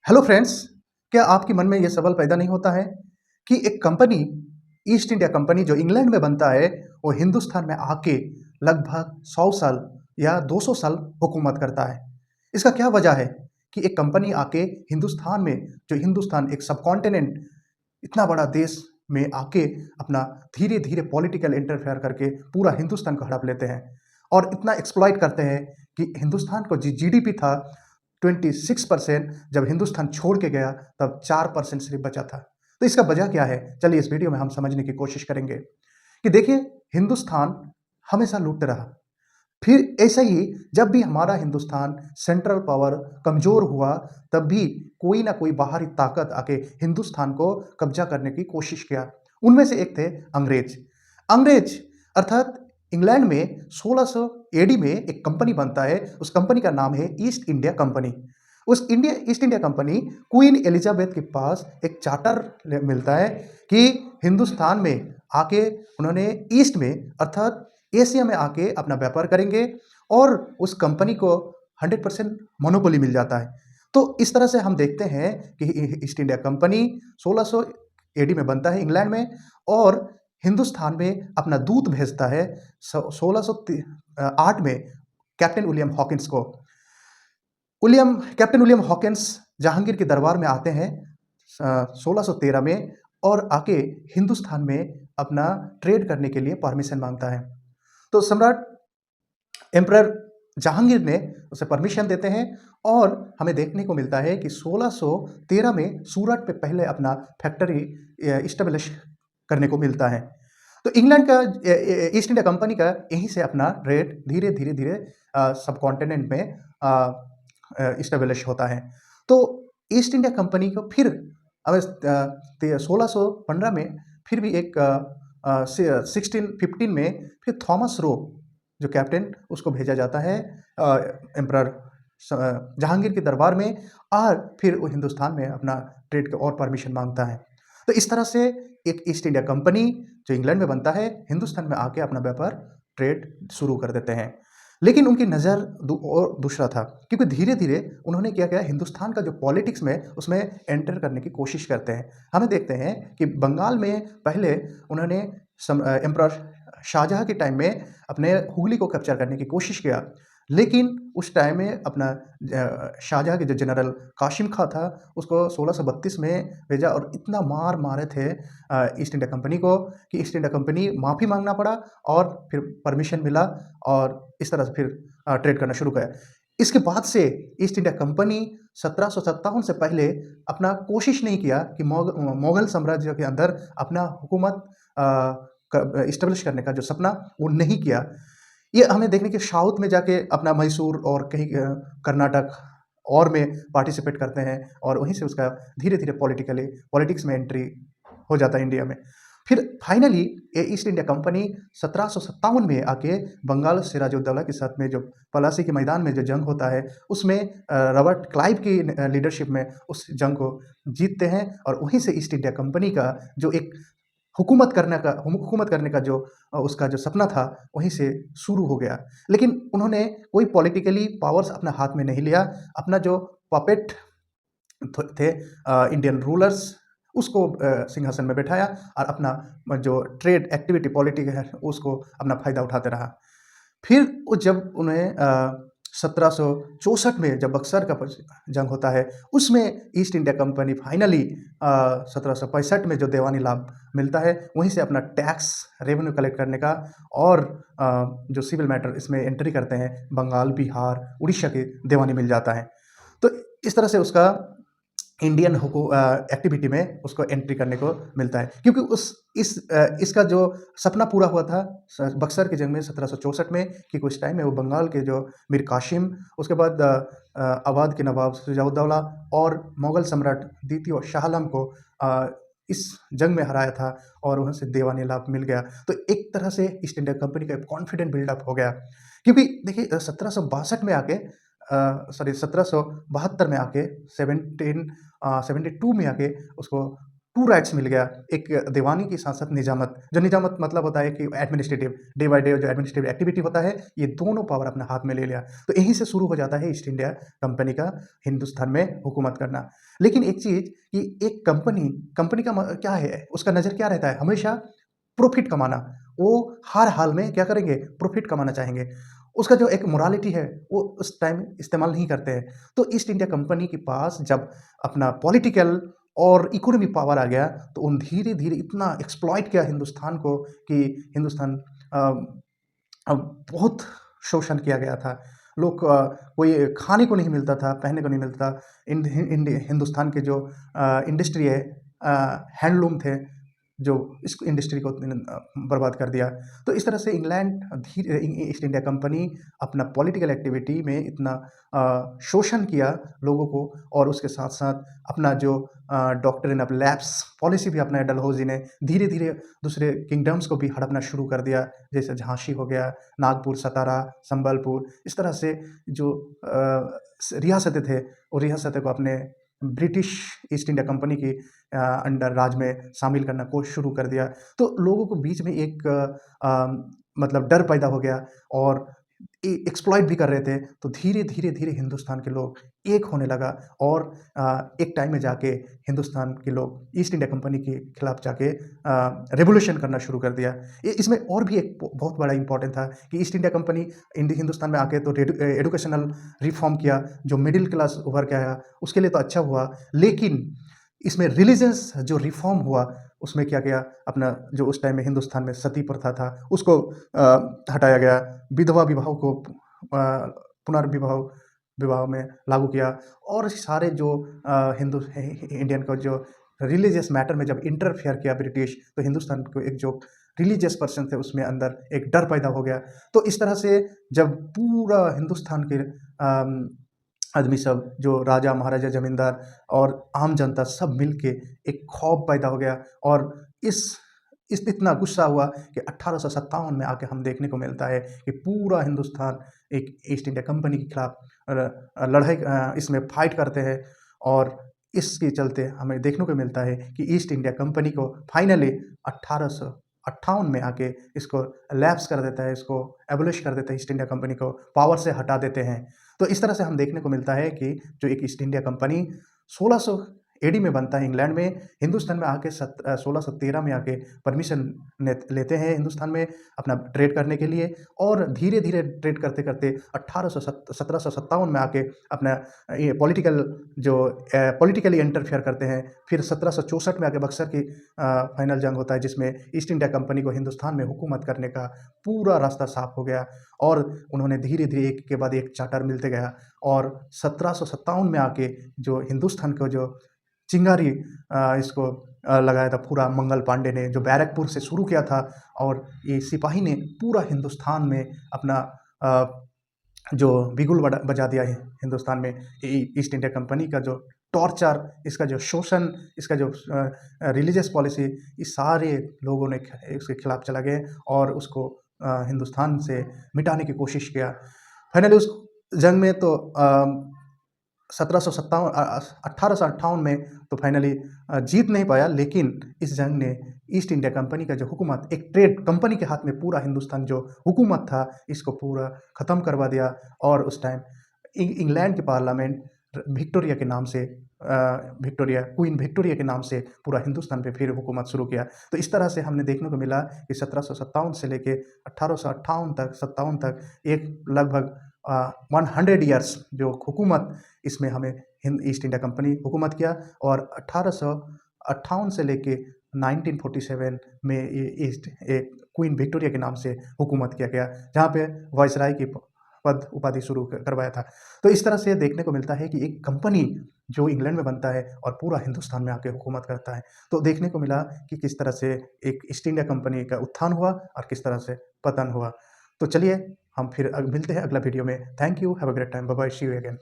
Hello friends, क्या आपके मन में ये सवाल पैदा नहीं होता है कि एक कंपनी, ईस्ट इंडिया कंपनी जो इंग्लैंड में बनता है, वो हिंदुस्तान में आके लगभग 100 साल या 200 साल हुकूमत करता है। इसका क्या वजह है कि एक कंपनी आके हिंदुस्तान में, जो हिंदुस्तान एक सबकॉन्टिनेंट, इतना बड़ा देश में आके अपना धीरे-धीरे पॉलिटिकल इंटरफेयर करके पूरा हिंदुस्तान को हड़प लेते हैं और इतना एक्सप्लॉइट करते हैं कि हिंदुस्तान को जीडीपी था 26%, जब हिंदुस्तान छोड़ के गया तब 4% सिर्फ बचा था। तो इसका वजह क्या है? चलिए इस वीडियो में हम समझने की कोशिश करेंगे कि देखिए, हिंदुस्तान हमेशा लूटता रहा। फिर ऐसा ही जब भी हमारा हिंदुस्तान सेंट्रल पावर कमज़ोर हुआ, तब भी कोई ना कोई बाहरी ताकत आके हिंदुस्तान को कब्जा करने की कोशिश किया। उनमें से एक थे अंग्रेज। अंग्रेज अर्थात इंग्लैंड में 1600 एडी में एक कंपनी बनता है। उस कंपनी का नाम है east India company. East India company queen Elizabeth के पास एक चार्टर मिलता है कि हिंदुस्तान में आके उन्होंने ईस्ट में अर्थात एशिया में आके अपना व्यापार करेंगे और उस कंपनी को 100% मोनोपोली मिल जाता है। तो इस तरह से हम देखते हैं कि ईस्ट इंडिया कंपनी 1600 एडी में बनता है इंग्लैंड में और हिंदुस्तान में अपना दूत भेजता है 1608 में कैप्टन विलियम हॉकिंस को। कैप्टन विलियम हॉकिंस जहांगीर के दरबार में आते हैं 1613 में और आके हिंदुस्तान में अपना ट्रेड करने के लिए परमिशन मांगता है। तो सम्राट एम्परर जहांगीर ने उसे परमिशन देते हैं और हमें देखने को मिलता है कि 1613 में सूरत पे पहले अपना फैक्ट्री इस्टेब्लिश करने को मिलता है। तो इंग्लैंड का ईस्ट इंडिया कंपनी का यहीं से अपना ट्रेड धीरे धीरे धीरे सब कॉन्टिनेंट में इस्टेब्लिश होता है। तो ईस्ट इंडिया कंपनी को फिर 1615 में फिर भी एक 1615 में फिर थॉमस रो जो कैप्टन, उसको भेजा जाता है एम्परर जहांगीर के दरबार में और फिर वो हिंदुस्तान में अपना ट्रेड की और परमिशन मांगता है। तो इस तरह से एक ईस्ट इंडिया कंपनी जो इंग्लैंड में बनता है, हिंदुस्तान में आके अपना व्यापार ट्रेड शुरू कर देते हैं। लेकिन उनकी नज़र और दूसरा था, क्योंकि धीरे धीरे उन्होंने क्या किया, हिंदुस्तान का जो पॉलिटिक्स में उसमें एंटर करने की कोशिश करते हैं। हमें देखते हैं कि बंगाल में पहले उन्होंने एम्परर शाहजहाँ के टाइम में अपने हुगली को कैप्चर करने की कोशिश किया, लेकिन उस टाइम में अपना शाहजहाँ के जो जनरल कासिम खां था उसको 1632 में भेजा और इतना मार मारे थे ईस्ट इंडिया कंपनी को कि ईस्ट इंडिया कंपनी माफ़ी मांगना पड़ा और फिर परमिशन मिला और इस तरह से फिर ट्रेड करना शुरू किया। इसके बाद से ईस्ट इंडिया कंपनी 1757 से पहले अपना कोशिश नहीं किया कि मुगल साम्राज्य के अंदर अपना हुकूमत इस्टेब्लिश करने का जो सपना वो नहीं किया। ये हमें देखने के साउथ में जाके अपना मैसूर और कहीं कर्नाटक और में पार्टिसिपेट करते हैं और वहीं से उसका धीरे धीरे पॉलिटिक्स में एंट्री हो जाता है इंडिया में। फिर फाइनली ये ईस्ट इंडिया कंपनी 1757 में आके बंगाल सिराजुद्दौला के साथ में जो पलासी के मैदान में जो जंग होता है उसमें रॉबर्ट क्लाइव की लीडरशिप में उस जंग को जीतते हैं और वहीं से ईस्ट इंडिया कंपनी का जो एक हुकूमत करने का जो उसका जो सपना था वहीं से शुरू हो गया। लेकिन उन्होंने कोई पॉलिटिकली पावर्स अपने हाथ में नहीं लिया। अपना जो पपेट थे इंडियन रूलर्स, उसको सिंहासन में बैठाया और अपना जो ट्रेड एक्टिविटी पॉलिटिक है उसको अपना फ़ायदा उठाते रहा। फिर वो जब उन्हें 1764 में जब बक्सर का जंग होता है उसमें ईस्ट इंडिया कंपनी फाइनली 1765 में जो दीवानी लाभ मिलता है वहीं से अपना टैक्स रेवेन्यू कलेक्ट करने का और जो सिविल मैटर इसमें एंट्री करते हैं बंगाल, बिहार, उड़ीसा के दीवानी मिल जाता है। तो इस तरह से उसका इंडियन एक्टिविटी में उसको एंट्री करने को मिलता है, क्योंकि इसका जो सपना पूरा हुआ था बक्सर की जंग में 1764 में कि कुछ टाइम में वो बंगाल के जो मीर कासिम, उसके बाद अवध के नवाब सिराजुद्दौला और मुगल सम्राट द्वितीय शाह आलम को इस जंग में हराया था और वहाँ से दीवानी लाभ मिल गया। तो एक तरह से ईस्ट इंडिया कंपनी का एक कॉन्फिडेंट बिल्डअप हो गया, क्योंकि देखिए 1762 में आके 1772 में आके 72 में आके उसको टू राइट्स मिल गया, एक दीवानी के साथ साथ निजामत। जो निजामत मतलब होता है कि एडमिनिस्ट्रेटिव, डे बाय डे जो एडमिनिस्ट्रेटिव एक्टिविटी होता है, ये दोनों पावर अपने हाथ में ले लिया। तो यहीं से शुरू हो जाता है ईस्ट इंडिया कंपनी का हिंदुस्तान में हुकूमत करना। लेकिन एक चीज़ कि एक कंपनी कंपनी का क्या है, उसका नज़र क्या रहता है, हमेशा प्रॉफिट कमाना। वो हर हाल में क्या करेंगे, प्रॉफिट कमाना चाहेंगे। उसका जो एक मोरालिटी है वो उस टाइम इस्तेमाल नहीं करते हैं। तो ईस्ट इंडिया कंपनी के पास जब अपना पॉलिटिकल और इकोनॉमी पावर आ गया, तो उन धीरे-धीरे इतना एक्सप्लॉइट किया हिंदुस्तान को कि हिंदुस्तान अ, बहुत शोषण किया गया था। लोग कोई खाने को नहीं मिलता था, पहनने को नहीं मिलता था। हिंदुस्तान के जो इंडस्ट्री है, हैंडलूम थे, जो इस इंडस्ट्री को बर्बाद कर दिया। तो इस तरह से इंग्लैंड ईस्ट इंडिया कंपनी अपना पॉलिटिकल एक्टिविटी में इतना शोषण किया लोगों को, और उसके साथ-साथ अपना जो डॉक्ट्रिन ऑफ लैप्स पॉलिसी भी अपनाया डलहौज़ी ने। धीरे-धीरे दूसरे किंगडम्स को भी हड़पना शुरू कर दिया, जैसे झांसी हो गया, नागपुर, सतारा, संबलपुर। इस तरह से जो रियासतें थे, वो रियासतें को अपने ब्रिटिश ईस्ट इंडिया कंपनी की अंडर राज में शामिल करना को शुरू कर दिया। तो लोगों को बीच में एक मतलब डर पैदा हो गया, और एक्सप्लॉइट भी कर रहे थे। तो धीरे धीरे धीरे हिंदुस्तान के लोग एक होने लगा, और एक टाइम में जाके हिंदुस्तान के लोग ईस्ट इंडिया कंपनी के खिलाफ जाके रेवोल्यूशन करना शुरू कर दिया। इसमें और भी एक बहुत बड़ा इंपॉर्टेंट था कि ईस्ट इंडिया कंपनी हिंदुस्तान में आके तो एडुकेशनल रिफॉर्म किया, जो मिडिल क्लास उभर के आया उसके लिए तो अच्छा हुआ। लेकिन इसमें रिलीजियस जो रिफॉर्म हुआ, उसमें क्या किया, अपना जो उस टाइम में हिंदुस्तान में सती प्रथा था उसको हटाया गया। विधवा विवाह को पुनर्विवाह विवाह में लागू किया, और सारे जो हिंदू इंडियन का जो रिलीजियस मैटर में जब इंटरफेयर किया ब्रिटिश, तो हिंदुस्तान को एक जो रिलीजियस पर्सन थे उसमें अंदर एक डर पैदा हो गया। तो इस तरह से जब पूरा हिंदुस्तान के आदमी सब, जो राजा महाराजा जमींदार और आम जनता सब मिलके एक खौफ पैदा हो गया, और इस इतना गुस्सा हुआ कि 1857 में आके हम देखने को मिलता है कि पूरा हिंदुस्तान एक ईस्ट इंडिया कंपनी के खिलाफ लड़ाई इसमें फाइट करते हैं। और इसके चलते हमें देखने को मिलता है कि ईस्ट इंडिया कंपनी को फाइनली 1858 में आके इसको लैप्स कर देता है, इसको एबोलिश कर देता है, ईस्ट इंडिया कंपनी को पावर से हटा देते हैं। तो इस तरह से हम देखने को मिलता है कि जो एक ईस्ट इंडिया कंपनी 1600 एडी में बनता है इंग्लैंड में, हिंदुस्तान में आके 1613 में आके परमिशन लेते हैं हिंदुस्तान में अपना ट्रेड करने के लिए, और धीरे धीरे ट्रेड करते करते 1757 में आके अपना ये पॉलिटिकली इंटरफेयर करते हैं। फिर 1764 में आके बक्सर की फाइनल जंग होता है, जिसमें ईस्ट इंडिया कंपनी को हिंदुस्तान में हुकूमत करने का पूरा रास्ता साफ हो गया, और उन्होंने धीरे धीरे एक के बाद एक चार्टर मिलते गया। और 1757 में आके जो हिंदुस्तान को जो चिंगारी इसको लगाया था पूरा मंगल पांडे ने, जो बैरकपुर से शुरू किया था, और ये सिपाही ने पूरा हिंदुस्तान में अपना जो बिगुल बजा दिया है हिंदुस्तान में। ईस्ट इंडिया कंपनी का जो टॉर्चर, इसका जो शोषण, इसका जो रिलीजियस पॉलिसी, ये सारे लोगों ने इसके खिलाफ चला गए और उसको हिंदुस्तान से मिटाने की कोशिश किया। फाइनली उस जंग में तो 1858 में तो फाइनली जीत नहीं पाया, लेकिन इस जंग ने ईस्ट इंडिया कंपनी का जो हुकूमत, एक ट्रेड कंपनी के हाथ में पूरा हिंदुस्तान जो हुकूमत था, इसको पूरा ख़त्म करवा दिया। और उस टाइम इंग्लैंड की पार्लियामेंट विक्टोरिया के नाम से क्वीन विक्टोरिया के नाम से पूरा हिंदुस्तान पे फिर हुकूमत शुरू किया। तो इस तरह से हमने देखने को मिला कि 1757 से लेके 1858 तक एक लगभग 100 ईयर्स जो हुकूमत, इसमें हमें ईस्ट इंडिया कंपनी हुकूमत किया। और 1858 से लेके 1947 में ये एक क्वीन विक्टोरिया के नाम से हुकूमत किया गया, जहाँ पे वायसराय की पद उपाधि शुरू करवाया था। तो इस तरह से देखने को मिलता है कि एक कंपनी जो इंग्लैंड में बनता है और पूरा हिंदुस्तान में आके हुकूमत करता है। तो देखने को मिला कि किस तरह से एक ईस्ट इंडिया कंपनी का उत्थान हुआ और किस तरह से पतन हुआ। तो चलिए हम फिर मिलते हैं अगला वीडियो में। Thank you, have a great time, bye bye, see you again.